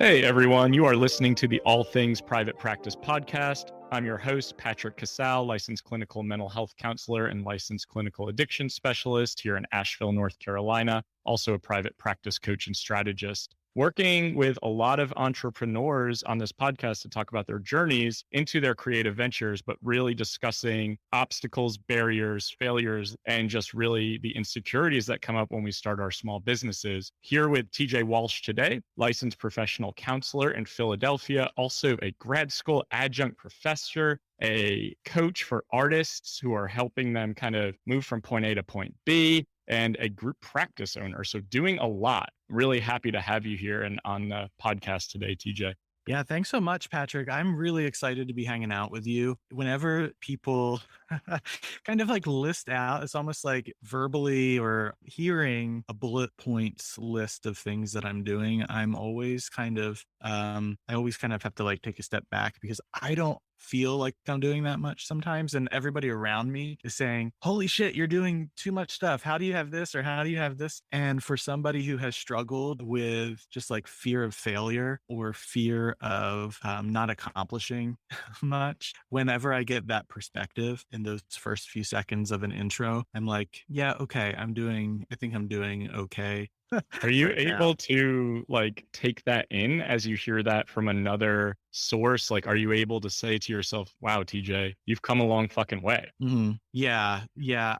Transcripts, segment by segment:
Hey everyone, you are listening to the All Things Private Practice podcast. I'm your host, Patrick.Casale, licensed clinical mental health counselor and licensed clinical addiction specialist here in Asheville, North Carolina, also a private practice coach and strategist. Working with a lot of entrepreneurs on this podcast to talk about their journeys into their creative ventures, but really discussing obstacles, barriers, failures, and just really the insecurities that come up when we start our small businesses. Here with TJ Walsh today, licensed professional counselor in Philadelphia, also a grad school adjunct professor, a coach for artists who are helping them kind of move from point A to point B, and a group practice owner. So doing a lot. Really happy to have you here and on the podcast today, TJ. Yeah, thanks so much, Patrick. I'm really excited to be hanging out with you. Whenever people kind of like list out, it's almost like verbally or hearing a bullet points list of things that I'm doing. I'm always I always kind of have to like take a step back because I don't feel like I'm doing that much sometimes. And everybody around me is saying, holy shit, you're doing too much stuff. How do you have this? Or how do you have this? And for somebody who has struggled with just like fear of failure or fear of not accomplishing much, whenever I get that perspective in those first few seconds of an intro, I'm like, yeah, okay, I think I'm doing okay. Are you Right now. able to like take that in as you hear that from another source? Like, are you able to say to yourself, wow, TJ, you've come a long fucking way? Yeah.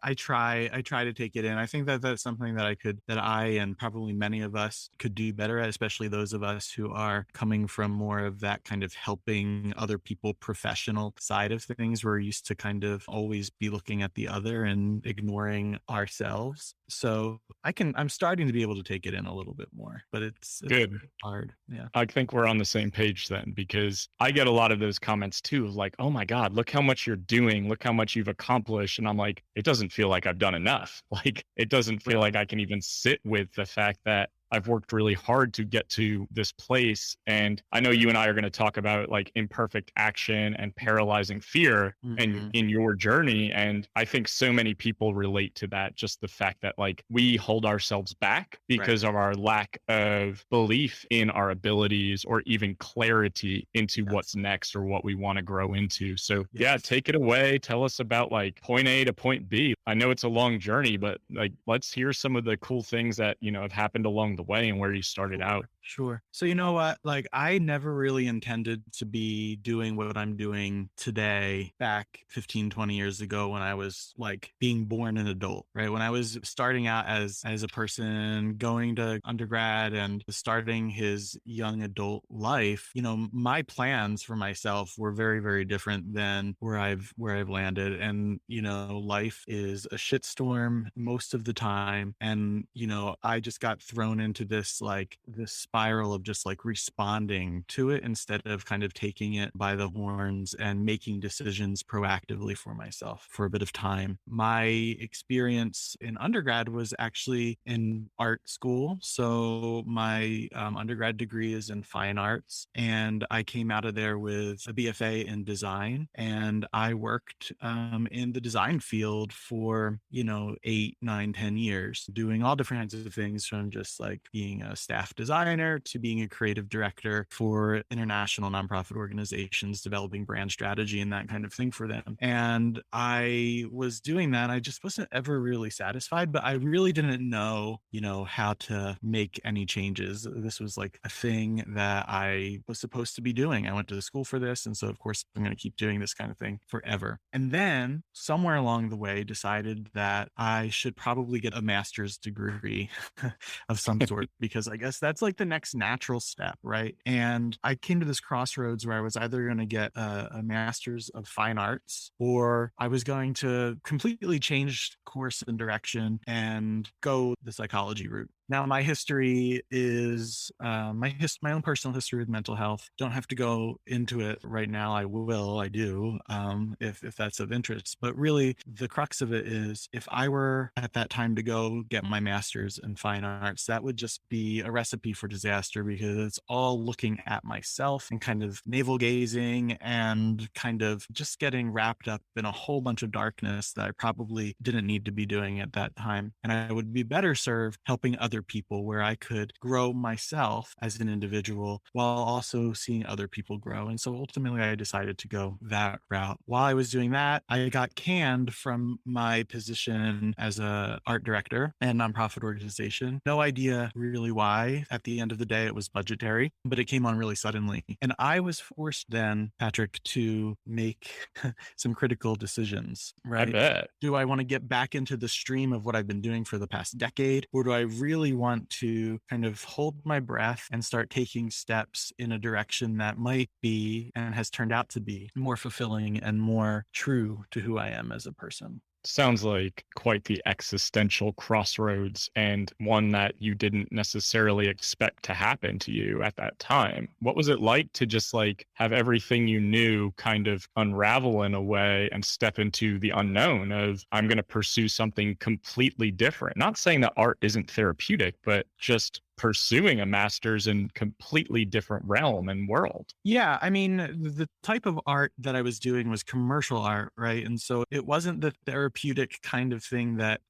I try to take it in. I think that that's something that I and probably many of us could do better at, especially those of us who are coming from more of that kind of helping other people professional side of things. We're used to kind of always be looking at the other and ignoring ourselves. So I'm starting to be able to take it in a little bit more, but it's Good. hard. Yeah. I think we're on the same page then, because I get a lot of those comments too, of like, oh my God, look how much you're doing. Look how much you've accomplished. And I'm like, it doesn't feel like I've done enough. Like, it doesn't feel like I can even sit with the fact that I've worked really hard to get to this place. And I know you and I are going to talk about like imperfect action and paralyzing fear and Mhm. in your journey. And I think so many people relate to that. Just the fact that like we hold ourselves back Right. because of our lack of belief in our abilities or even clarity into Yes. what's next or what we want to grow into. So yeah, Yes. take it away. Tell us about like point A to point B. I know it's a long journey, but like let's hear some of the cool things that, have happened along the way and where you started out. Sure. So you know what? Like I never really intended to be doing what I'm doing today back 15, 20 years ago when I was like being born an adult, right? When I was starting out as a person going to undergrad and starting his young adult life, my plans for myself were very, very different than where I've landed. And, life is a shitstorm most of the time. And, I just got thrown into this spiral of just like responding to it instead of kind of taking it by the horns and making decisions proactively for myself for a bit of time. My experience in undergrad was actually in art school. So my undergrad degree is in fine arts, and I came out of there with a BFA in design, and I worked in the design field for 8, 9, 10 years, doing all different kinds of things, from just like being a staff designer to being a creative director for international nonprofit organizations, developing brand strategy and that kind of thing for them. And I was doing that. I just wasn't ever really satisfied, but I really didn't know, how to make any changes. This was like a thing that I was supposed to be doing. I went to the school for this. And so of course I'm going to keep doing this kind of thing forever. And then somewhere along the way decided that I should probably get a master's degree of some sort, because I guess that's like the next natural step, right? And I came to this crossroads where I was either going to get a master's of fine arts, or I was going to completely change course and direction and go the psychology route. Now, my history is my own personal history with mental health. Don't have to go into it right now. I do, if that's of interest. But really, the crux of it is, if I were at that time to go get my master's in fine arts, that would just be a recipe for disaster, because it's all looking at myself and kind of navel gazing and kind of just getting wrapped up in a whole bunch of darkness that I probably didn't need to be doing at that time. And I would be better served helping other other people, where I could grow myself as an individual while also seeing other people grow. And so ultimately I decided to go that route. While I was doing that, I got canned from my position as a art director and nonprofit organization. No idea really why. At the end of the day, it was budgetary, but it came on really suddenly. And I was forced then, Patrick, to make some critical decisions, I right? bet. Do I want to get back into the stream of what I've been doing for the past decade? Or do I really want to kind of hold my breath and start taking steps in a direction that might be and has turned out to be more fulfilling and more true to who I am as a person? Sounds like quite the existential crossroads, and one that you didn't necessarily expect to happen to you at that time. What was it like to just like have everything you knew kind of unravel in a way and step into the unknown of, I'm going to pursue something completely different? Not saying that art isn't therapeutic, but just pursuing a master's in completely different realm and world. Yeah, I mean, the type of art that I was doing was commercial art, right? And so it wasn't the therapeutic kind of thing that,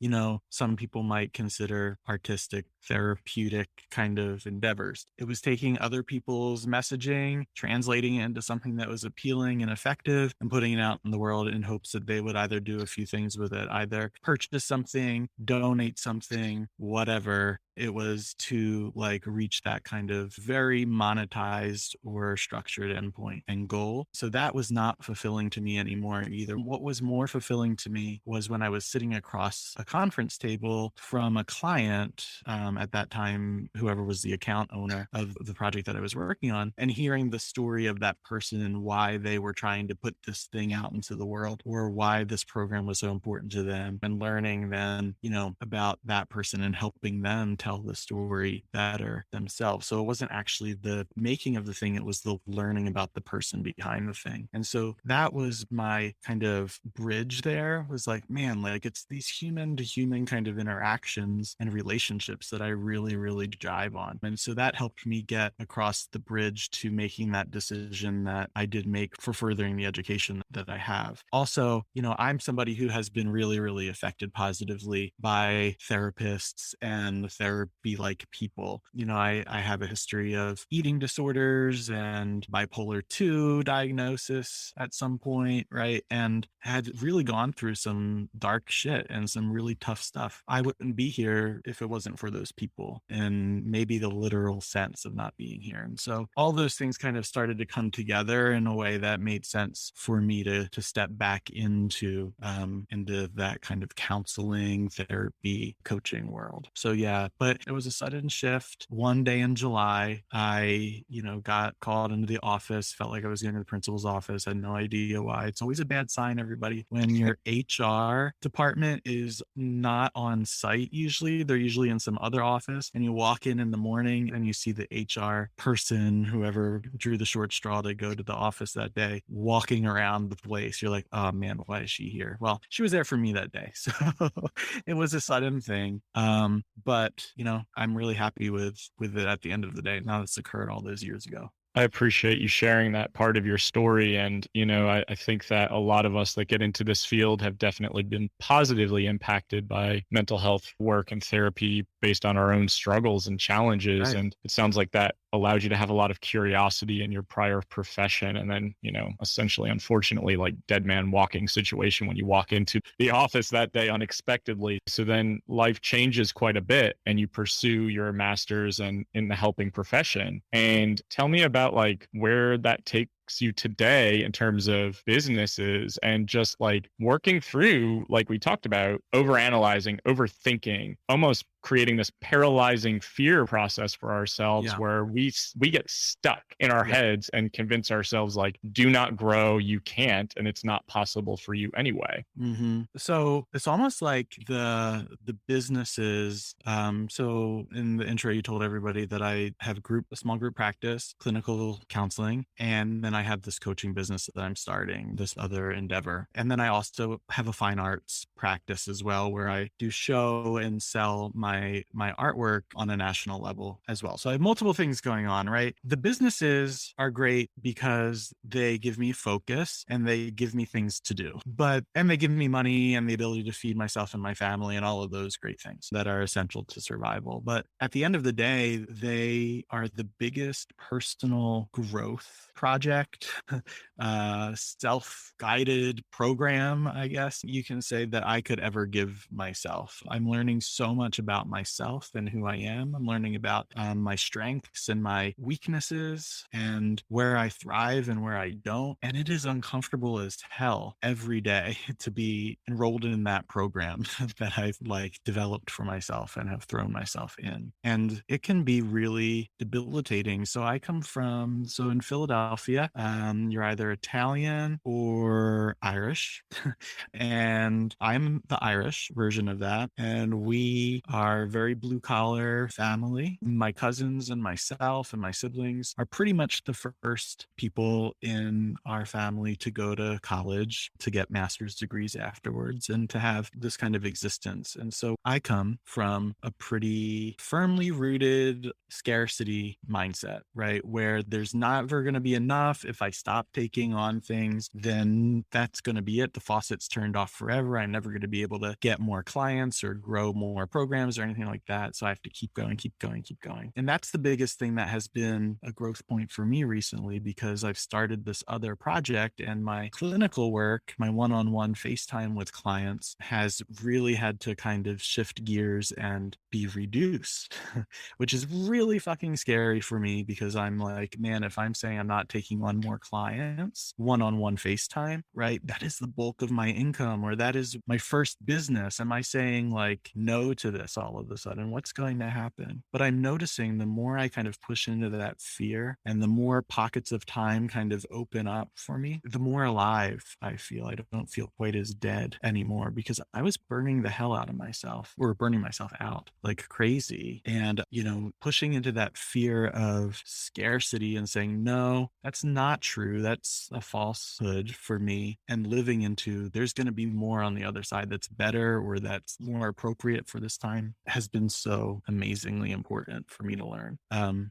some people might consider artistic, therapeutic kind of endeavors. It was taking other people's messaging, translating it into something that was appealing and effective, and putting it out in the world in hopes that they would either do a few things with it, either purchase something, donate something, whatever. It was to like reach that kind of very monetized or structured endpoint and goal. So that was not fulfilling to me anymore either. What was more fulfilling to me was when I was sitting across a conference table from a client, at that time, whoever was the account owner of the project that I was working on, and hearing the story of that person and why they were trying to put this thing out into the world, or why this program was so important to them, and learning then, about that person and helping them tell the story better themselves. So it wasn't actually the making of the thing, it was the learning about the person behind the thing. And so that was my kind of bridge there, was like, man, like it's these human to human kind of interactions and relationships that I really, really drive on. And so that helped me get across the bridge to making that decision that I did make for furthering the education that I have. Also, I'm somebody who has been really, really affected positively by therapists and therapy like people. I have a history of eating disorders and bipolar 2 diagnosis at some point, right? And had really gone through some dark shit and some really tough stuff. I wouldn't be here if it wasn't for those people, and maybe the literal sense of not being here. And so all those things kind of started to come together in a way that made sense for me to step back into that kind of counseling, therapy, coaching world. So yeah, but it was a sudden shift. One day in July, I, got called into the office, felt like I was going to the principal's office, had no idea why. It's always a bad sign, everybody, when your HR department is not on site. Usually they're usually in some other office, and you walk in the morning and you see the HR person, whoever drew the short straw to go to the office that day, walking around the place. You're like, oh man, why is she here? Well, she was there for me that day. So it was a sudden thing. But I'm really happy with it at the end of the day. Now that's occurred all those years ago. I appreciate you sharing that part of your story. And, I think that a lot of us that get into this field have definitely been positively impacted by mental health work and therapy based on our own struggles and challenges. Right. And it sounds like that allowed you to have a lot of curiosity in your prior profession. And then, essentially, unfortunately, like dead man walking situation when you walk into the office that day unexpectedly. So then life changes quite a bit and you pursue your master's and in the helping profession. And tell me about like where that takes you today in terms of businesses and just like working through, like we talked about, overanalyzing, overthinking, almost creating this paralyzing fear process for ourselves where we get stuck in our heads and convince ourselves like, do not grow, you can't, and it's not possible for you anyway. Mm-hmm. So it's almost like the businesses. So in the intro, you told everybody that I have a small group practice, clinical counseling, and then I have this coaching business that I'm starting, this other endeavor. And then I also have a fine arts practice as well, where I do show and sell my my artwork on a national level as well. So I have multiple things going on, right? The businesses are great because they give me focus and they give me things to do, and they give me money and the ability to feed myself and my family and all of those great things that are essential to survival. But at the end of the day, they are the biggest personal growth project, self-guided program, I guess you can say, that I could ever give myself. I'm learning so much about myself and who I am. I'm learning about my strengths and my weaknesses and where I thrive and where I don't. And it is uncomfortable as hell every day to be enrolled in that program that I've developed for myself and have thrown myself in. And it can be really debilitating. So in Philadelphia, you're either Italian or Irish. And I'm the Irish version of that. And we are very blue collar family. My cousins and myself and my siblings are pretty much the first people in our family to go to college, to get master's degrees afterwards, and to have this kind of existence. And so I come from a pretty firmly rooted scarcity mindset, right? Where there's never going to be enough. If I stop taking on things, then that's going to be it. The faucet's turned off forever. I'm never going to be able to get more clients or grow more programs or anything like that. So I have to keep going, keep going, keep going. And that's the biggest thing that has been a growth point for me recently, because I've started this other project, and my clinical work, my one-on-one FaceTime with clients, has really had to kind of shift gears and be reduced, which is really fucking scary for me, because I'm like, man, if I'm saying I'm not taking on more clients, one-on-one FaceTime, right? That is the bulk of my income, or that is my first business. Am I saying no to this all of a sudden? What's going to happen? But I'm noticing the more I kind of push into that fear and the more pockets of time kind of open up for me, the more alive I feel. I don't feel quite as dead anymore, because I was burning the hell out of myself, or burning myself out like crazy. And, pushing into that fear of scarcity and saying, no, that's not true. That's a falsehood for me. And living into, there's going to be more on the other side that's better, or that's more appropriate for this time, has been so amazingly important for me to learn.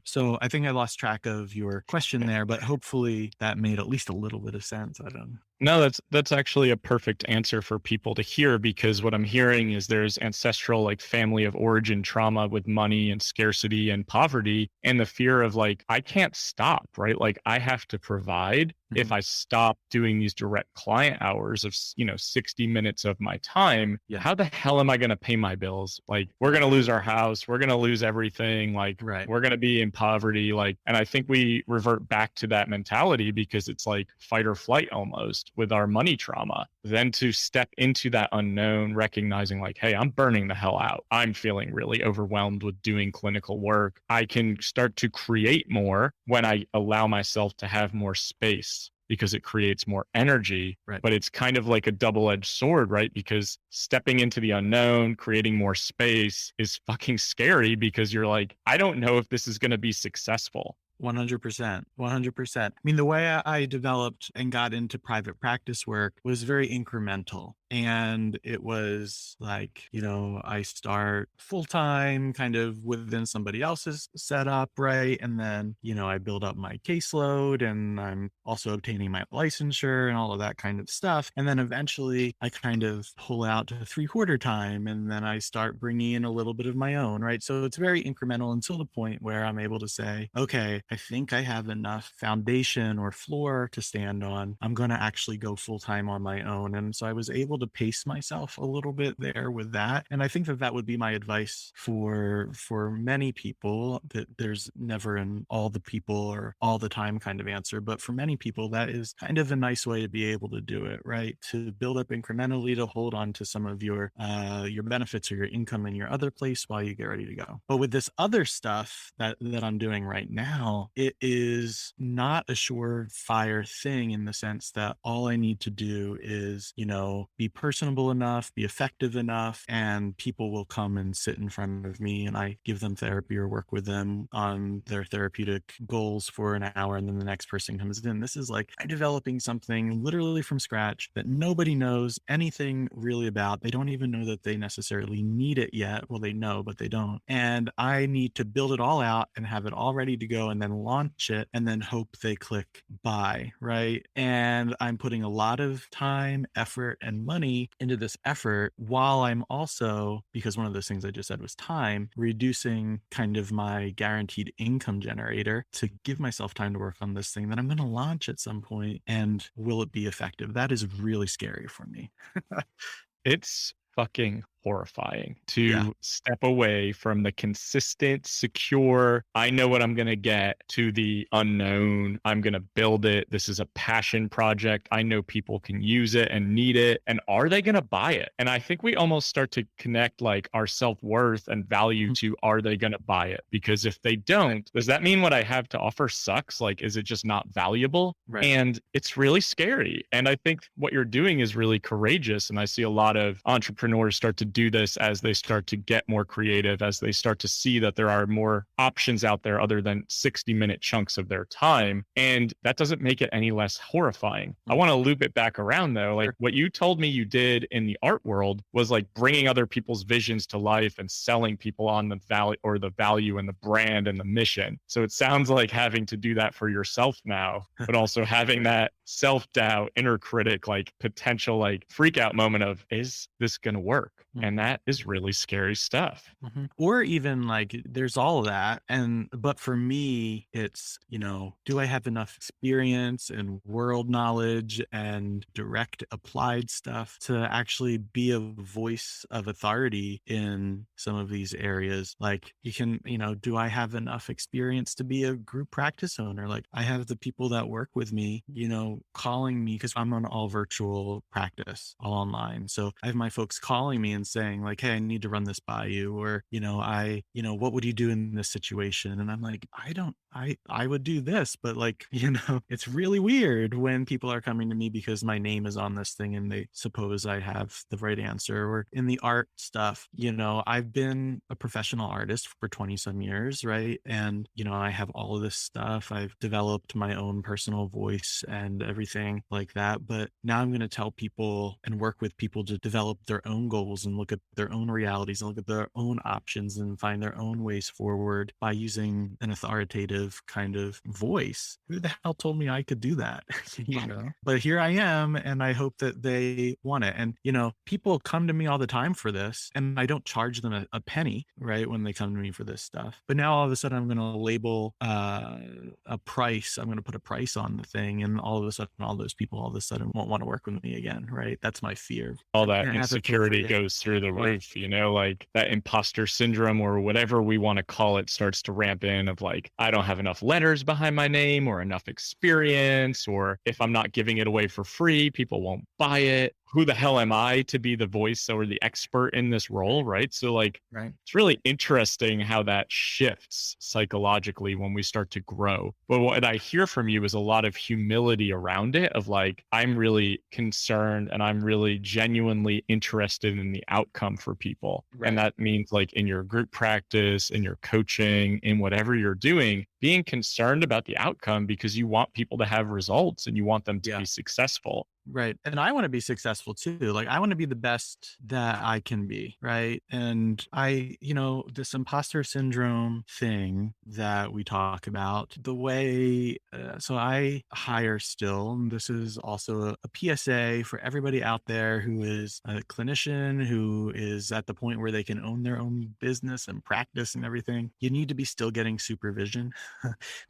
So I think I lost track of your question there, but hopefully that made at least a little bit of sense. I don't know. No, that's actually a perfect answer for people to hear, because what I'm hearing is there's ancestral family of origin trauma with money and scarcity and poverty, and the fear of I can't stop, right? I have to provide. If I stop doing these direct client hours of 60 minutes of my time, how the hell am I going to pay my bills? We're going to lose our house, we're going to lose everything, Right. we're going to be in poverty, and I think we revert back to that mentality because it's fight or flight almost with our money trauma. Then to step into that unknown, recognizing hey, I'm burning the hell out, I'm feeling really overwhelmed with doing clinical work, I can start to create more when I allow myself to have more space, because it creates more energy. Right. But it's kind of like a double-edged sword, right? Because stepping into the unknown, creating more space is fucking scary, because you're I don't know if this is going to be successful. 100%. 100%. I mean, the way I developed and got into private practice work was very incremental. And it was I start full-time kind of within somebody else's setup, right? And then, I build up my caseload, and I'm also obtaining my licensure and all of that kind of stuff. And then eventually I kind of pull out to 3/4 time, and then I start bringing in a little bit of my own, right? So it's very incremental until the point where I'm able to say, okay, I think I have enough foundation or floor to stand on. I'm going to actually go full-time on my own. And so I was able to pace myself a little bit there with that. And I think that would be my advice for many people, that there's never an all the people or all the time kind of answer. But for many people, that is kind of a nice way to be able to do it, right? To build up incrementally, to hold on to some of your benefits or your income in your other place while you get ready to go. But with this other stuff that I'm doing right now, it is not a surefire thing, in the sense that all I need to do is, be personable enough, be effective enough, and people will come and sit in front of me and I give them therapy or work with them on their therapeutic goals for an hour. And then the next person comes in. This is like I'm developing something literally from scratch that nobody knows anything really about. They don't even know that they necessarily need it yet. Well, they know, but they don't. And I need to build it all out and have it all ready to go and then launch it and then hope they click buy, right? And I'm putting a lot of time, effort, and money into this effort while I'm also, because one of those things I just said was time, reducing kind of my guaranteed income generator to give myself time to work on this thing that I'm going to launch at some point. And will it be effective? That is really scary for me. It's fucking horrifying Yeah. to step away from the consistent, secure, I know what I'm going to get, to the unknown. I'm going to build it. This is a passion project. I know people can use it and need it. And are they going to buy it? And I think we almost start to connect like our self-worth and value Mhm. to, are they going to buy it? Because if they don't, does that mean what I have to offer sucks? Like, is it just not valuable? Right. And it's really scary. And I think what you're doing is really courageous. And I see a lot of entrepreneurs start to do this as they start to get more creative, as they start to see that there are more options out there other than 60-minute chunks of their time. And that doesn't make it any less horrifying. I want to loop it back around though. Like what you told me you did in the art world was like bringing other people's visions to life and selling people on the value or the value and the brand and the mission. So it sounds like having to do that for yourself now, but also having that self-doubt, inner critic, like potential like freak out moment of, is this going to work? And that is really scary stuff. Or even like there's all of that. But for me, it's, do I have enough experience and world knowledge and direct applied stuff to actually be a voice of authority in some of these areas? Like you can, do I have enough experience to be a group practice owner? Like I have the people that work with me, calling me because I'm on all virtual practice, all online. So I have my folks calling me and saying like, hey, I need to run this by you. Or, what would you do in this situation? And I'm like, I would do this, but like, it's really weird when people are coming to me because my name is on this thing and they suppose I have the right answer. Or in the art stuff, I've been a professional artist for 20 some years, right? And, I have all of this stuff. I've developed my own personal voice and everything like that. But now I'm going to tell people and work with people to develop their own goals and look at their own realities and look at their own options and find their own ways forward by using an authoritative kind of voice. Who the hell told me I could do that? But here I am, and I hope that they want it. And, people come to me all the time for this, and I don't charge them a penny, right, when they come to me for this stuff. But now all of a sudden I'm going to label a price. I'm going to put a price on the thing, and all of a sudden all those people all of a sudden won't want to work with me again, right? That's my fear. All that insecurity goes through the roof, like that imposter syndrome or whatever we want to call it starts to ramp in of like, I don't have enough letters behind my name or enough experience, or if I'm not giving it away for free, people won't buy it. Who the hell am I to be the voice or the expert in this role, right? So like, it's really interesting how that shifts psychologically when we start to grow. But what I hear from you is a lot of humility around it of like, I'm really concerned and I'm really genuinely interested in the outcome for people. And that means like in your group practice, in your coaching, in whatever you're doing, being concerned about the outcome because you want people to have results and you want them to be successful. Right. And I want to be successful too. Like I want to be the best that I can be. Right. And this imposter syndrome thing that we talk about, the way, so I hire still, and this is also a PSA for everybody out there who is a clinician, who is at the point where they can own their own business and practice and everything. You need to be still getting supervision.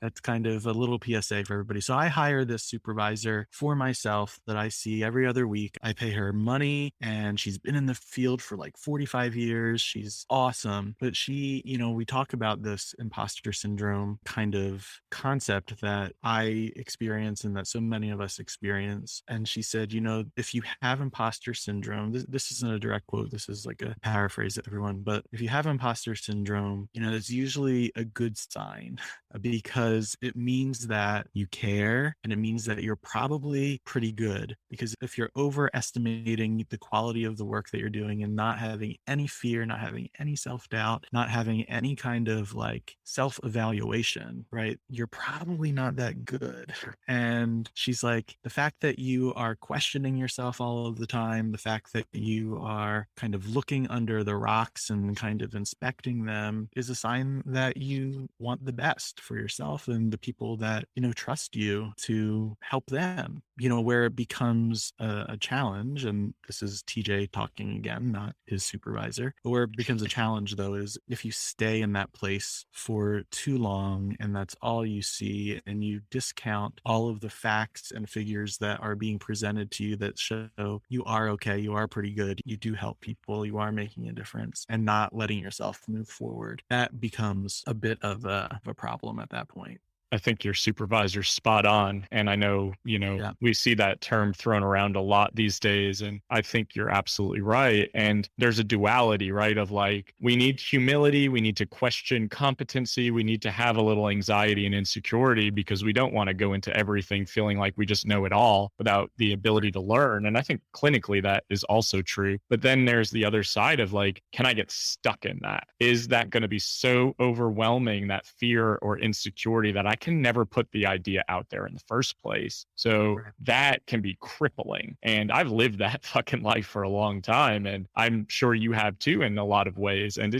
That's kind of a little PSA for everybody. So I hire this supervisor for myself that I see every other week. I pay her money and she's been in the field for like 45 years. She's awesome. But she, we talk about this imposter syndrome kind of concept that I experience and that so many of us experience. And she said, if you have imposter syndrome, this isn't a direct quote, this is like a paraphrase of everyone, but if you have imposter syndrome, it's usually a good sign because it means that you care and it means that you're probably pretty good good, because if you're overestimating the quality of the work that you're doing and not having any fear, not having any self-doubt, not having any kind of like self-evaluation, right? You're probably not that good. And she's like, the fact that you are questioning yourself all of the time, the fact that you are kind of looking under the rocks and kind of inspecting them is a sign that you want the best for yourself and the people that, trust you to help them. Where it becomes a challenge, and this is TJ talking again, not his supervisor, but where it becomes a challenge though is if you stay in that place for too long and that's all you see, and you discount all of the facts and figures that are being presented to you that show you are okay, you are pretty good, you do help people, you are making a difference, and not letting yourself move forward, that becomes a bit of a problem at that point. I think your supervisor's spot on. And I know, Yeah. we see that term thrown around a lot these days. And I think you're absolutely right. And there's a duality, right? Of like, we need humility. We need to question competency. We need to have a little anxiety and insecurity because we don't want to go into everything feeling like we just know it all without the ability to learn. And I think clinically that is also true. But then there's the other side of like, can I get stuck in that? Is that going to be so overwhelming, that fear or insecurity, that I can never put the idea out there in the first place? So that can be crippling. And I've lived that fucking life for a long time. And I'm sure you have too in a lot of ways. And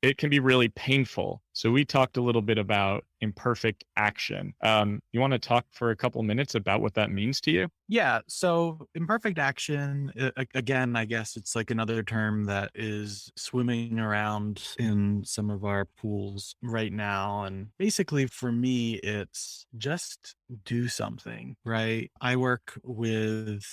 it can be really painful. So we talked a little bit about imperfect action. You want to talk for a couple minutes about what that means to you? Yeah. So imperfect action, again, I guess it's like another term that is swimming around in some of our pools right now. And basically for me, it's just do something, right? I work with,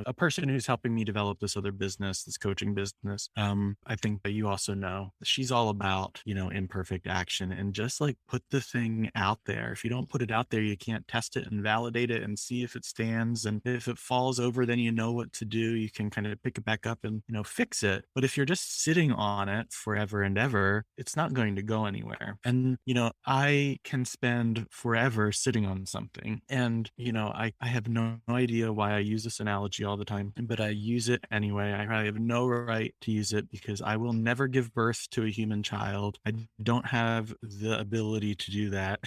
a person who's helping me develop this other business, this coaching business. I think that you also know she's all about, imperfect action, and just like put the thing out there. If you don't put it out there, you can't test it and validate it and see if it stands. And if it falls over, then you know what to do. You can kind of pick it back up and, fix it. But if you're just sitting on it forever and ever, it's not going to go anywhere. And, I can spend forever sitting on something. And, I have no idea why I use this analogy all the time, but I use it anyway. I probably have no right to use it because I will never give birth to a human child. I don't have the ability to do that.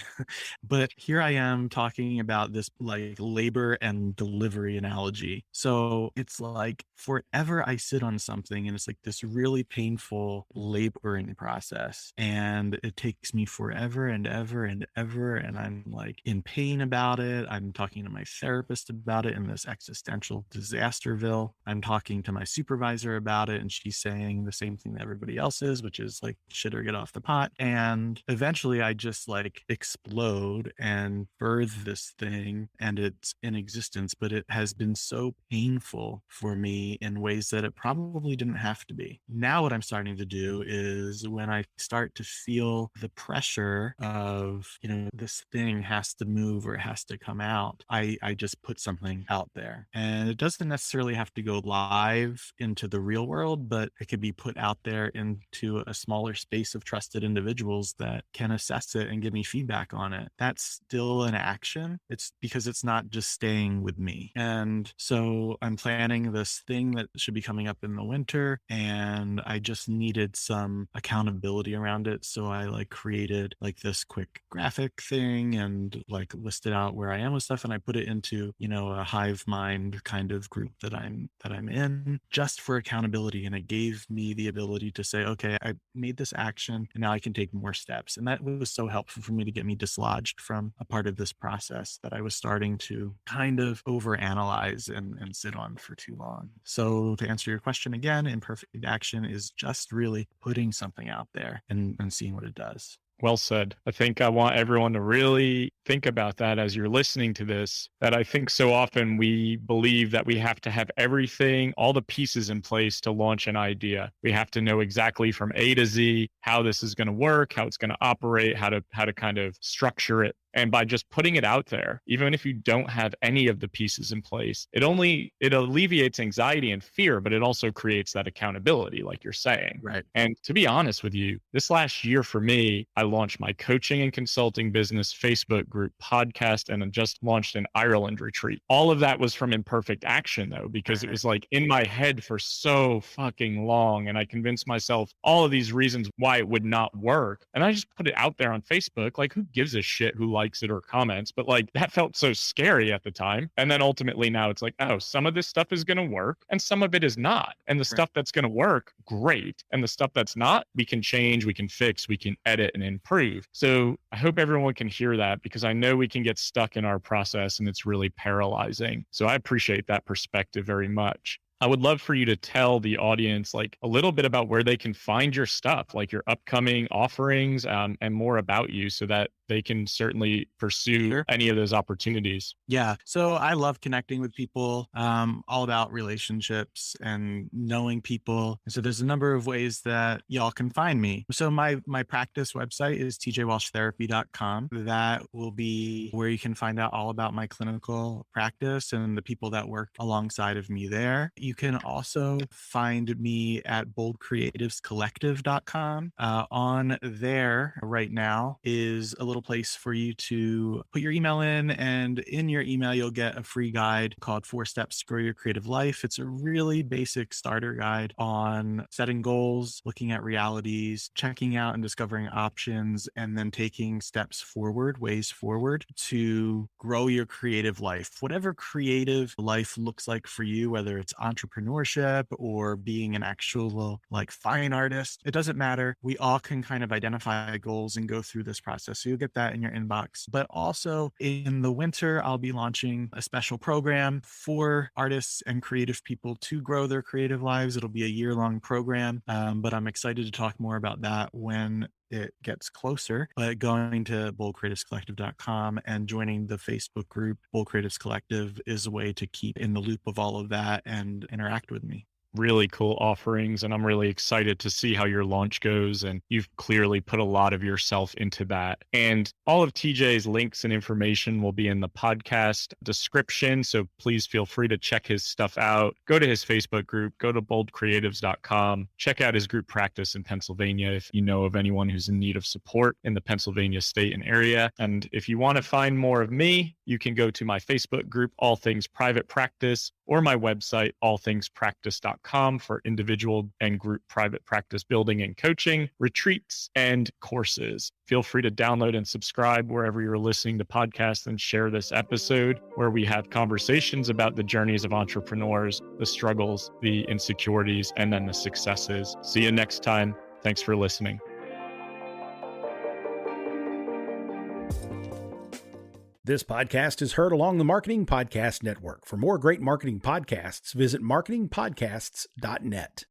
But here I am talking about this like labor and delivery analogy. So it's like forever I sit on something and it's like this really painful laboring process. And it takes me forever and ever and ever. And I'm like in pain about it. I'm talking to my therapist about it in this existential disasterville. I'm talking to my supervisor about it, and she's saying the same thing that everybody else is, which is like, shit or get off the pot. And eventually I just like explode and birth this thing, and it's in existence, but it has been so painful for me in ways that it probably didn't have to be. Now what I'm starting to do is when I start to feel the pressure of, this thing has to move or it has to come out, I just put something out there. And it doesn't necessarily have to go live into the real world, but it could be put out there into a smaller space of trusted individuals that can assess it and give me feedback on it. That's still an action. It's because it's not just staying with me. And so I'm planning this thing that should be coming up in the winter, and I just needed some accountability around it. So I like created like this quick graphic thing and like listed out where I am with stuff. And I put it into, a hive mind kind of group that I'm in, just for accountability. And it gave me the ability to say, okay, I made this action and now I can take more steps. And that was so helpful for me to get me dislodged from a part of this process that I was starting to kind of overanalyze and sit on for too long. So to answer your question again, imperfect action is just really putting something out there and seeing what it does. Well said. I think I want everyone to really think about that as you're listening to this, that I think so often we believe that we have to have everything, all the pieces in place to launch an idea. We have to know exactly from A to Z how this is going to work, how it's going to operate, how to kind of structure it. And by just putting it out there, even if you don't have any of the pieces in place, it alleviates anxiety and fear, but it also creates that accountability, like you're saying. Right. And to be honest with you, this last year for me, I launched my coaching and consulting business, Facebook group, podcast, and I just launched an Ireland retreat. All of that was from imperfect action though, because it was like in my head for so fucking long. And I convinced myself all of these reasons why it would not work. And I just put it out there on Facebook. Like, who gives a shit who likes it or comments? But like, that felt so scary at the time. And then ultimately now it's like, oh, some of this stuff is going to work and some of it is not. And the stuff that's going to work, great. And the stuff that's not, we can change, we can fix, we can edit and improve. So I hope everyone can hear that, because I know we can get stuck in our process and it's really paralyzing. So I appreciate that perspective very much. I would love for you to tell the audience like a little bit about where they can find your stuff, like your upcoming offerings, and more about you, so that they can certainly pursue any of those opportunities. Yeah. So I love connecting with people, all about relationships and knowing people. And so there's a number of ways that y'all can find me. So my practice website is tjwalshtherapy.com. That will be where you can find out all about my clinical practice and the people that work alongside of me there. You can also find me at boldcreativescollective.com. On there right now is a little place for you to put your email in, and in your email you'll get a free guide called 4 Steps to Grow Your Creative Life. It's a really basic starter guide on setting goals, looking at realities, checking out and discovering options, and then taking steps forward, ways forward to grow your creative life. Whatever creative life looks like for you, whether it's entrepreneurship or being an actual like fine artist, it doesn't matter. We all can kind of identify goals and go through this process. So you'll get that in your inbox. But also in the winter, I'll be launching a special program for artists and creative people to grow their creative lives. It'll be a year-long program, but I'm excited to talk more about that when it gets closer. But going to boldcreativescollective.com and joining the Facebook group Bold Creatives Collective is a way to keep in the loop of all of that and interact with me. Really cool offerings, and I'm really excited to see how your launch goes, and you've clearly put a lot of yourself into that. And all of TJ's links and information will be in the podcast description, so please feel free to check his stuff out. Go to his Facebook group, go to boldcreatives.com, check out his group practice in Pennsylvania if you know of anyone who's in need of support in the Pennsylvania state and area. And if you want to find more of me, you can go to my Facebook group, All Things Private Practice, or my website, allthingspractice.com, for individual and group private practice building and coaching, retreats, and courses. Feel free to download and subscribe wherever you're listening to podcasts, and share this episode where we have conversations about the journeys of entrepreneurs, the struggles, the insecurities, and then the successes. See you next time. Thanks for listening. This podcast is heard along the Marketing Podcast Network. For more great marketing podcasts, visit marketingpodcasts.net.